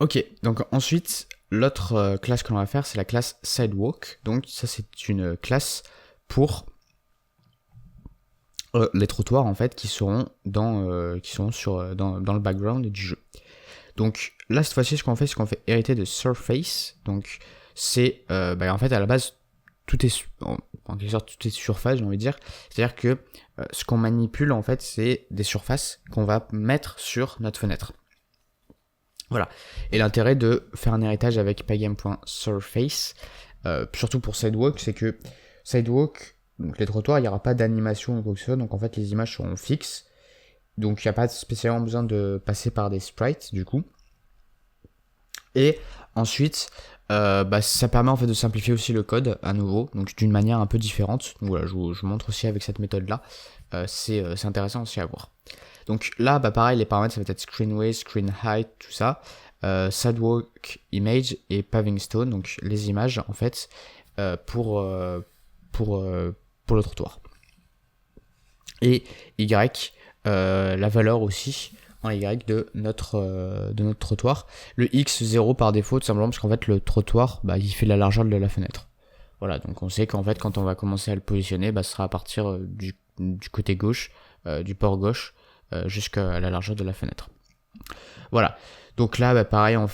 Ok, donc ensuite, l'autre classe que l'on va faire, c'est la classe Sidewalk. Donc ça, c'est une classe pour les trottoirs en fait qui seront dans le background du jeu. Donc là, cette fois-ci, ce qu'on fait, c'est qu'on fait hériter de Surface. Donc c'est en fait à la base tout est en quelque sorte tout est surface, j'ai envie de dire. C'est-à-dire que ce qu'on manipule en fait, c'est des surfaces qu'on va mettre sur notre fenêtre. Voilà. Et l'intérêt de faire un héritage avec pygame.surface, surtout pour Sidewalk, c'est que Sidewalk, donc les trottoirs, il n'y aura pas d'animation ou quoi que ce soit, donc en fait les images seront fixes. Donc il n'y a pas spécialement besoin de passer par des sprites du coup. Et ensuite, ça permet en fait de simplifier aussi le code à nouveau, donc d'une manière un peu différente. Donc voilà, je vous montre aussi avec cette méthode-là. C'est intéressant aussi à voir. Donc là, pareil, les paramètres, ça va être screen weight, screen height, tout ça. Sidewalk image et paving stone, donc les images en fait pour le trottoir. Et Y, la valeur aussi en Y de notre trottoir. Le X 0 par défaut, tout simplement parce qu'en fait le trottoir, il fait la largeur de la fenêtre. Voilà, donc on sait qu'en fait quand on va commencer à le positionner, ce sera à partir du côté gauche, du port gauche, jusqu'à la largeur de la fenêtre. Voilà. Donc là, pareil, on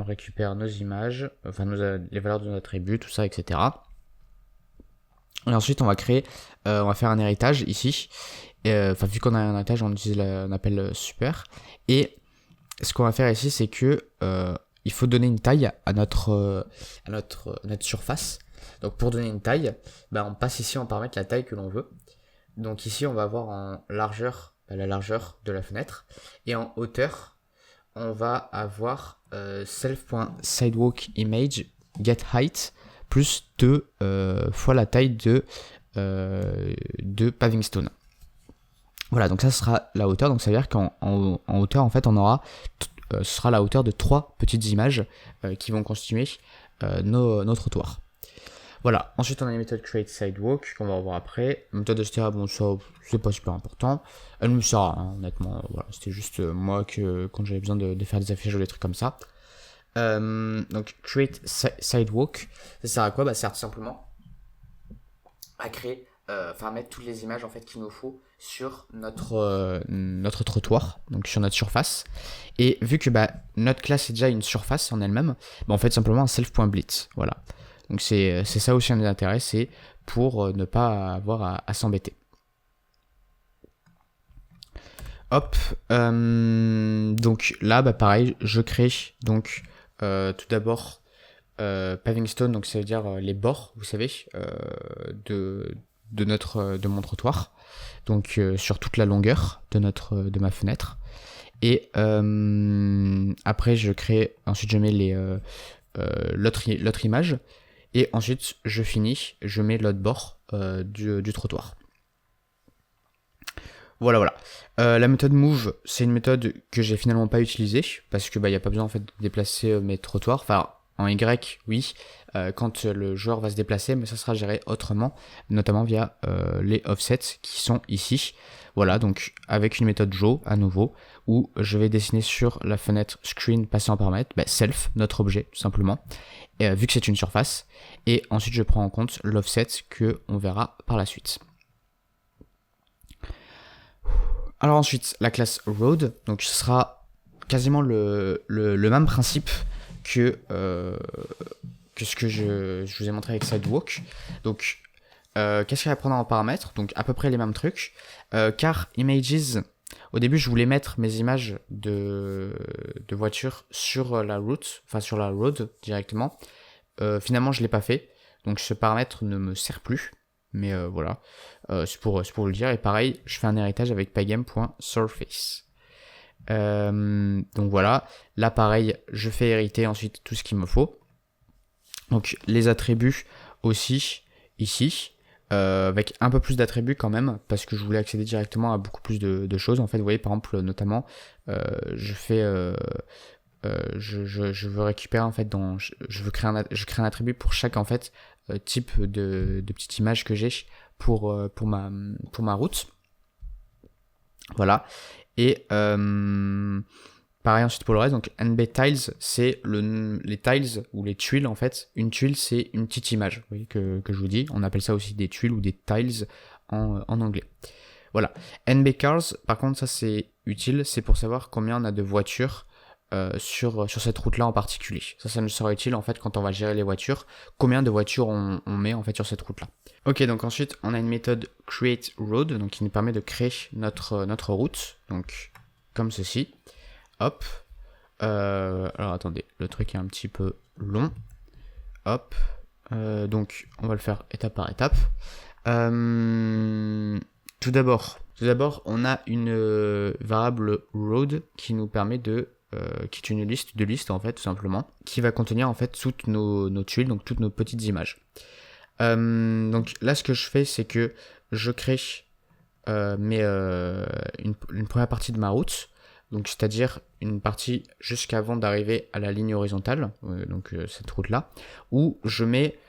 récupère nos images, enfin les valeurs de nos attributs, tout ça, etc. Et ensuite, on va faire un héritage ici. Vu qu'on a un héritage, on appelle super. Et ce qu'on va faire ici, c'est que il faut donner une taille à notre surface. Donc pour donner une taille, on passe ici en paramètre la taille que l'on veut. Donc ici, on va avoir en largeur la largeur de la fenêtre. Et en hauteur, on va avoir self.sidewalkImage getHeight plus 2 fois la taille de paving stone. Voilà, donc ça sera la hauteur. Donc ça veut dire qu'en hauteur, en fait, on aura ce sera la hauteur de 3 petites images qui vont constituer nos trottoirs. Voilà, ensuite on a les méthodes create sidewalk qu'on va revoir après. La méthode HTA, bon ça c'est pas super important. Elle me sert, honnêtement, voilà, c'était juste moi que quand j'avais besoin de faire des affichages ou des trucs comme ça. Donc create sidewalk, ça sert à quoi? Ça sert tout simplement à créer, mettre toutes les images en fait qu'il nous faut sur notre trottoir, donc sur notre surface. Et vu que notre classe est déjà une surface en elle-même, en fait simplement un self.blitz, voilà. Donc c'est ça aussi un des intérêts, c'est pour ne pas avoir à s'embêter. Hop, donc là de je crée donc tout d'abord paving stone, donc ça veut dire les bords, vous savez, de mon trottoir, donc sur toute la longueur de ma fenêtre. Et après ensuite je mets l'autre image. Et ensuite, je mets l'autre bord du trottoir. Voilà. La méthode move, c'est une méthode que j'ai finalement pas utilisée parce que y a pas besoin en fait de déplacer mes trottoirs. Enfin, en Y, oui, quand le joueur va se déplacer, mais ça sera géré autrement, notamment via les offsets qui sont ici. Voilà, donc avec une méthode Joe à nouveau, où je vais dessiner sur la fenêtre screen passé en paramètre, self, notre objet tout simplement, vu que c'est une surface, et ensuite je prends en compte l'offset que on verra par la suite. Alors ensuite, la classe road, donc ce sera quasiment le même principe que ce que je vous ai montré avec Sidewalk. Donc qu'est-ce qu'il va prendre en paramètres? Donc à peu près les mêmes trucs. Car images, au début je voulais mettre mes images de voitures sur la route, enfin sur la road directement. Finalement je l'ai pas fait, donc ce paramètre ne me sert plus. Mais voilà, c'est pour le dire. Et pareil, je fais un héritage avec pygame.surface. Donc voilà, là pareil, je fais hériter ensuite tout ce qu'il me faut. Donc les attributs aussi ici, avec un peu plus d'attributs quand même, parce que je voulais accéder directement à beaucoup plus de choses. En fait, vous voyez par exemple, notamment, je veux récupérer en fait je crée un attribut pour chaque en fait type de petite image que j'ai pour ma route. Voilà. Et pareil ensuite pour le reste, donc NB Tiles, c'est les tiles ou les tuiles en fait. Une tuile, c'est une petite image, vous voyez, que je vous dis. On appelle ça aussi des tuiles ou des tiles en anglais. Voilà. NB Cars, par contre, ça c'est utile, c'est pour savoir combien on a de voitures sur cette route-là en particulier. Ça nous sera utile en fait quand on va gérer les voitures, combien de voitures on met en fait sur cette route-là. Ok, donc ensuite on a une méthode create road, donc qui nous permet de créer notre route, donc comme ceci. Hop. Alors attendez, le truc est un petit peu long. Hop. Donc on va le faire étape par étape. Tout d'abord, on a une variable road qui nous permet qui est une liste de listes en fait tout simplement, qui va contenir en fait toutes nos tuiles, donc toutes nos petites images. Donc là ce que je fais c'est que je crée une première partie de ma route, donc c'est-à-dire une partie jusqu'avant d'arriver à la ligne horizontale, donc cette route là, où je mets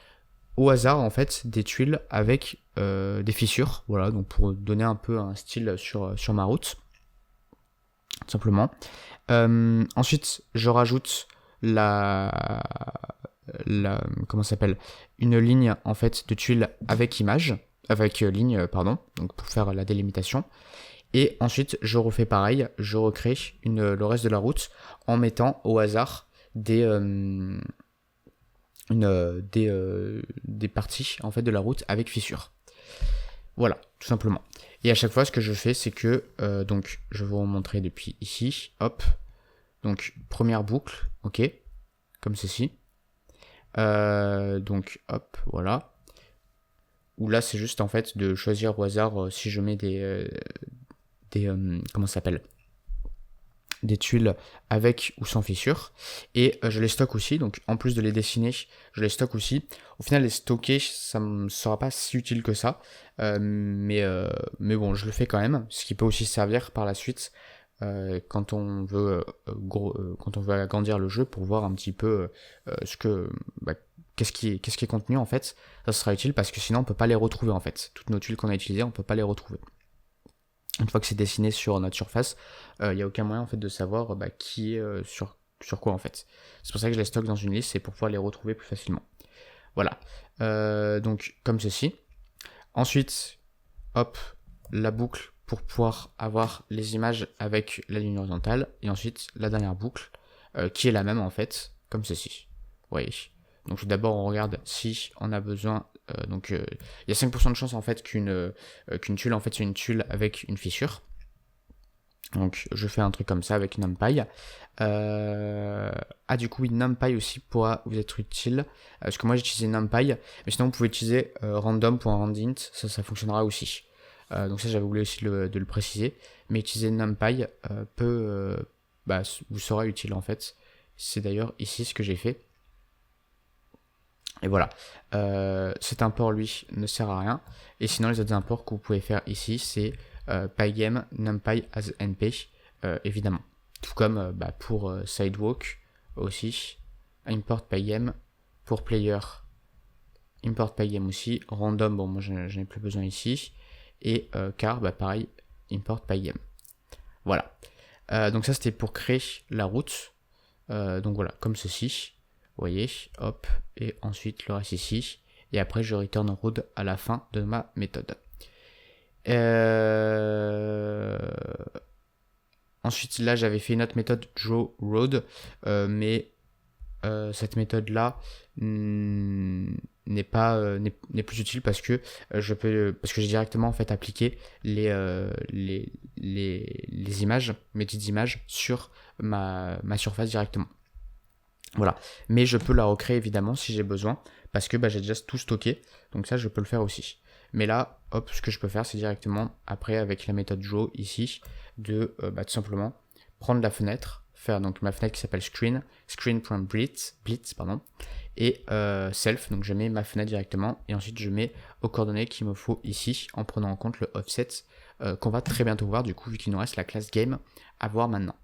au hasard en fait des tuiles avec des fissures, voilà, donc pour donner un peu un style sur ma route, tout simplement. Ensuite, je rajoute comment ça s'appelle, une ligne en fait de tuiles avec ligne, pardon, donc pour faire la délimitation. Et ensuite, je refais pareil, je recrée le reste de la route en mettant au hasard des parties en fait de la route avec fissures. Voilà, tout simplement. Et à chaque fois, ce que je fais, c'est que donc je vais vous montrer depuis ici. Hop. Donc première boucle, ok, comme ceci. Donc hop, voilà. Où là, c'est juste en fait de choisir au hasard si je mets comment ça s'appelle, des tuiles avec ou sans fissures, et je les stocke aussi, donc en plus de les dessiner, je les stocke aussi. Au final, les stocker, ça me sera pas si utile que ça, mais bon, je le fais quand même, ce qui peut aussi servir par la suite quand on veut agrandir le jeu pour voir un petit peu qu'est-ce qui est contenu en fait. Ça sera utile parce que sinon on peut pas les retrouver en fait. Toutes nos tuiles qu'on a utilisées, on peut pas les retrouver. Une fois que c'est dessiné sur notre surface, il n'y a aucun moyen en fait de savoir qui est sur quoi en fait. C'est pour ça que je les stocke dans une liste, c'est pour pouvoir les retrouver plus facilement. Voilà. Donc comme ceci. Ensuite, hop, la boucle pour pouvoir avoir les images avec la ligne horizontale. Et ensuite, la dernière boucle qui est la même en fait, comme ceci. Vous voyez. Donc tout d'abord, on regarde si on a besoin. Donc il y a 5% de chance en fait qu'une tuile en fait c'est une tuile avec une fissure. Donc je fais un truc comme ça avec NumPy. Du coup oui, NumPy aussi pourra vous être utile. Parce que moi j'ai utilisé NumPy, mais sinon vous pouvez utiliser random.randint, ça fonctionnera aussi. Donc ça j'avais oublié aussi de le préciser. Mais utiliser NumPy vous sera utile en fait. C'est d'ailleurs ici ce que j'ai fait. Et voilà, cet import lui ne sert à rien. Et sinon les autres imports que vous pouvez faire ici c'est pygame numpy as np évidemment. Tout comme pour sidewalk aussi, import pygame, pour player import pygame aussi, random, bon moi je n'ai plus besoin ici, et car pareil, import pygame. Voilà, donc ça c'était pour créer la route, donc voilà, comme ceci. Vous voyez, hop, et ensuite le reste ici, et après je return road à la fin de ma méthode. Ensuite là j'avais fait une autre méthode draw road, mais cette méthode là n'est plus utile parce que j'ai directement en fait appliqué les images, mes petites images sur ma surface directement. Voilà, mais je peux la recréer évidemment si j'ai besoin, parce que j'ai déjà tout stocké, donc ça je peux le faire aussi. Mais là, hop, ce que je peux faire, c'est directement, après avec la méthode draw ici, de tout simplement prendre la fenêtre, faire donc ma fenêtre qui s'appelle screen.blitz, et self, donc je mets ma fenêtre directement, et ensuite je mets aux coordonnées qu'il me faut ici, en prenant en compte le offset, qu'on va très bientôt voir du coup, vu qu'il nous reste la classe game à voir maintenant.